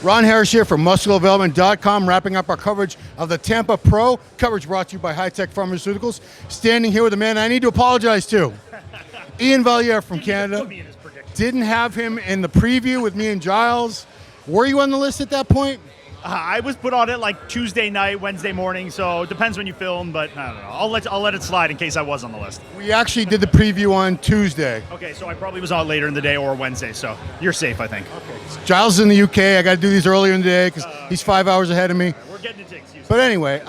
Ron Harris here from MuscularDevelopment.com, wrapping up our coverage of the Tampa Pro. Coverage brought to you by High Tech Pharmaceuticals. Standing here with a man I need to apologize to. Iain Valliere from Canada. Didn't have him in the preview with me and Giles. Were you on the list at that point? I was put on it like Tuesday night, Wednesday morning, so it depends when you film, but I don't know. I'll let it slide in case I was on the list. We actually did the preview on Tuesday. Okay, so I probably was on later in the day or Wednesday, so you're safe, I think. Okay. Giles is in the UK. I got to do these earlier in the day because he's 5 hours ahead of me. We're getting into excuses. But anyway,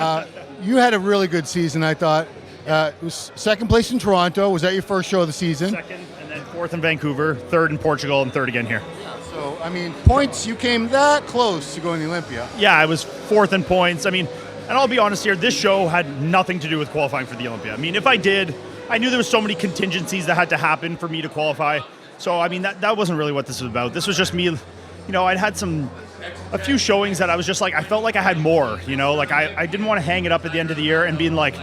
you had a really good season, I thought. It was second place in Toronto. Was that your first show of the season? Second, and then fourth in Vancouver, third in Portugal, and third again here. So, I mean, points, you came that close to going to the Olympia. Yeah, I was fourth in points. I mean, and I'll be honest here, this show had nothing to do with qualifying for the Olympia. I mean, if I did, I knew there was so many contingencies that had to happen for me to qualify. So, I mean, that wasn't really what this was about. This was just me, you know, I'd had a few showings that I was just like, I felt like I had more, you know, like I didn't want to hang it up at the end of the year and being like,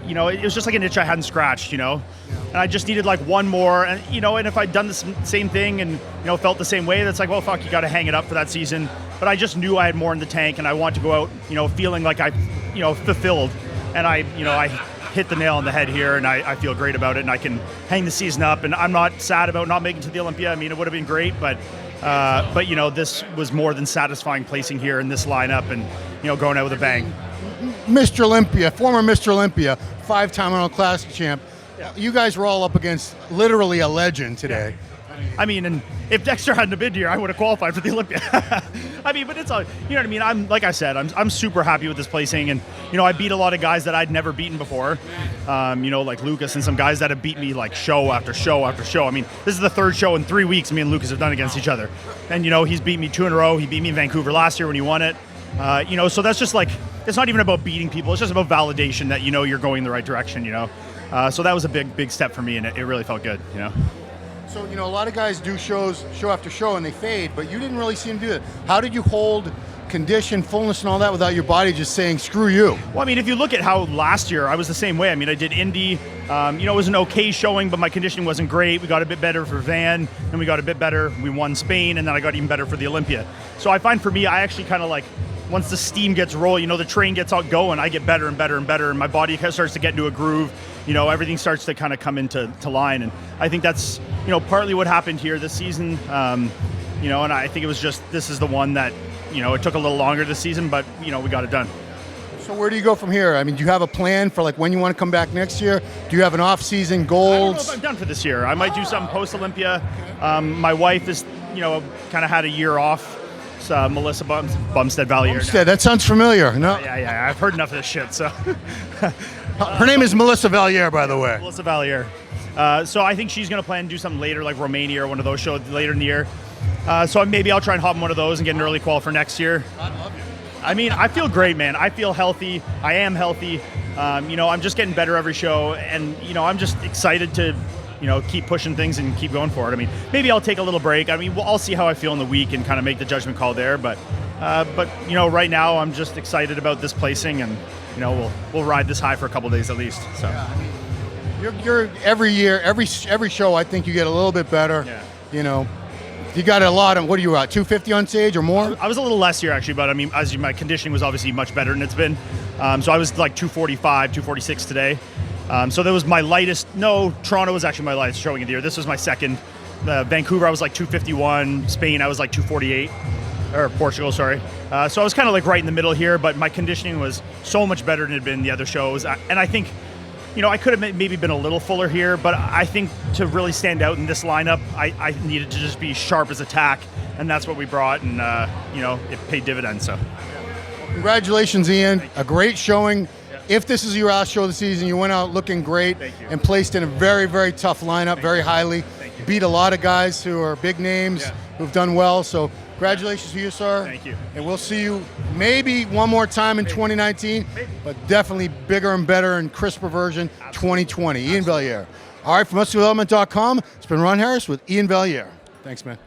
you know, it was just like an itch I hadn't scratched, you know, and I just needed like one more, and you know, and if I'd done the same thing and, you know, felt the same way, that's like, well, fuck, you got to hang it up for that season. But I just knew I had more in the tank, and I wanted to go out, you know, feeling like I, you know, fulfilled, and I hit the nail on the head here, and I feel great about it, and I can hang the season up, and I'm not sad about not making it to the Olympia. I mean, it would have been great, but you know, this was more than satisfying placing here in this lineup, and, you know, going out with a bang. Mr. Olympia, former Mr. Olympia, 5-time Arnold Classic champ. Yeah. You guys were all up against literally a legend today. Yeah. I mean, and if Dexter hadn't been here, I would have qualified for the Olympia. I mean, but it's all, you know what I mean? I'm super happy with this placing, and, you know, I beat a lot of guys that I'd never beaten before. You know, like Lucas and some guys that have beat me like show after show after show. I mean, this is the third show in 3 weeks me and Lucas have done against each other. And, you know, he's beat me 2 in a row. He beat me in Vancouver last year when he won it. You know, so that's just like, it's not even about beating people. It's just about validation that, you know, you're going the right direction, you know. So that was a big step for me, and it really felt good, you know. So, you know, a lot of guys do shows show after show and they fade, but you didn't really seem to do it. How did you hold condition, fullness, and all that without your body just saying, screw you? Well, I mean, if you look at how last year, I was the same way. I mean, I did Indy. You know, it was an okay showing, but my conditioning wasn't great. We got a bit better for Van, and we got a bit better. We won Spain, and then I got even better for the Olympia. So I find for me, I actually kind of like, once the steam gets rolling, you know, the train gets out going, I get better and better and better, and my body starts to get into a groove. You know, everything starts to kind of come into line, and I think that's, you know, partly what happened here this season. You know, and I think it was just, this is the one that, you know, it took a little longer this season, but, you know, we got it done. So where do you go from here? I mean, do you have a plan for like when you want to come back next year? Do you have an off-season goal? I don't know if I'm done for this year. I might do something post-Olympia. My wife is, you know, kind of had a year off. Melissa Bumstead Valliere. Bumstead, that sounds familiar. No? Yeah, I've heard enough of this shit, so. Her name is Melissa Valliere, by the way. Melissa Valliere. So I think she's going to plan to do something later, like Romania or one of those shows later in the year. So maybe I'll try and hop in one of those and get an early qual for next year. I love you. I mean, I feel great, man. I feel healthy. I am healthy. You know, I'm just getting better every show, and, you know, I'm just excited to, you know, keep pushing things and keep going for it. I mean, maybe I'll take a little break. I mean, I'll see how I feel in the week and kind of make the judgment call there. But you know, right now I'm just excited about this placing, and, you know, we'll ride this high for a couple days at least. So. Yeah, I mean, you're every year, every show, I think you get a little bit better. Yeah. You know, you got a lot of, what are you at, 250 on stage or more? I was a little less here actually, but I mean, my conditioning was obviously much better than it's been. So I was like 245, 246 today. So that was my lightest. No, Toronto was actually my lightest showing of the year. This was my second. Vancouver, I was like 251. Spain, I was like 248. Or Portugal, sorry. So I was kind of like right in the middle here, but my conditioning was so much better than it had been the other shows. And I think, you know, I could have maybe been a little fuller here, but I think to really stand out in this lineup, I needed to just be sharp as a tack, and that's what we brought, and, you know, it paid dividends, so. Congratulations, Iain. A great showing. If this is your last show of the season, you went out looking great and placed in a very, very tough lineup, very highly. Beat a lot of guys who are big names, who've done well. So congratulations to you, sir. Thank you. And we'll see you maybe one more time in 2019, but definitely bigger and better and crisper version 2020. Iain Valliere. All right, from MuscularDevelopment.com, it's been Ron Harris with Iain Valliere. Thanks, man.